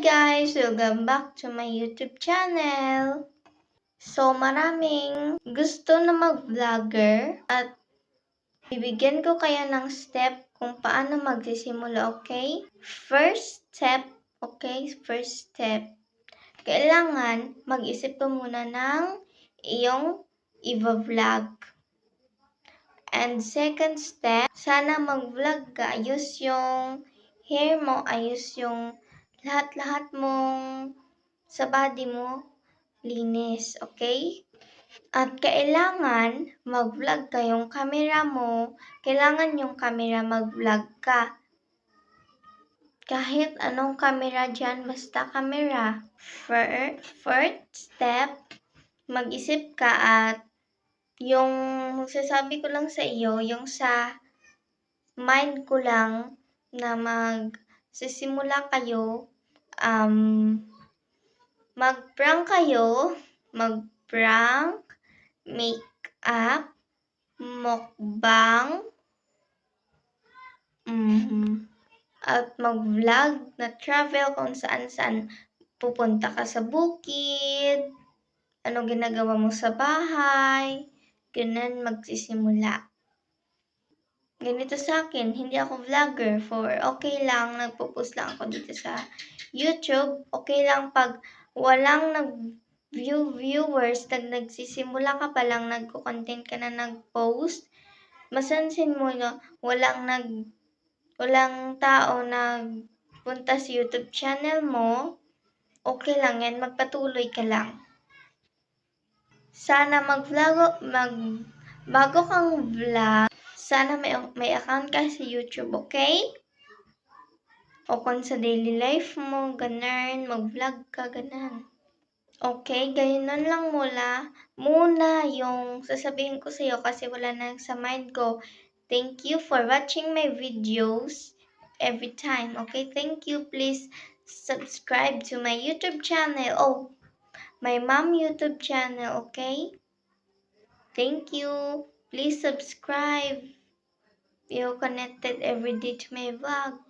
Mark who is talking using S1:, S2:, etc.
S1: guys! Welcome back to my YouTube channel. So, maraming gusto na mag-vlogger at bibigyan ko kayo ng step kung paano magsisimula, okay? First step. Kailangan mag-isip ka muna ng iyong i-vlog. And second step, sana mag-vlog ka. Ayos yung hair mo, ayos yung lahat-lahat mong sa body mo, linis, okay? At kailangan mag-vlog ka yung camera mo, kailangan yung camera mag-vlog ka. Kahit anong camera dyan, basta camera. First step, mag-isip ka at yung sasabi ko lang sa iyo, yung sa mind ko lang na magsisimula kayo, mag-prank kayo, make-up, mukbang, at mag-vlog na travel kung saan-saan pupunta ka sa bukid, ano ginagawa mo sa bahay, ganun magsisimula. Ganito sa akin, hindi ako vlogger okay lang, nagpo-post lang ako dito sa YouTube. Okay lang pag walang viewers, nagsisimula ka pa lang, nagko-content ka na nag-post, masansin mo na walang tao nagpunta sa YouTube channel mo, okay lang yan, magpatuloy ka lang. Sana bago kang vlog, sana may account ka sa YouTube, okay? O kung sa daily life mo, ganun, mag-vlog ka, ganun. Okay, ganyan lang muna yung sasabihin ko sa'yo kasi wala na sa mind ko. Thank you for watching my videos every time. Okay, thank you. Please subscribe to my YouTube channel. Oh, my mom YouTube channel, okay? Thank you. Please subscribe. You're connected every day to my vlog.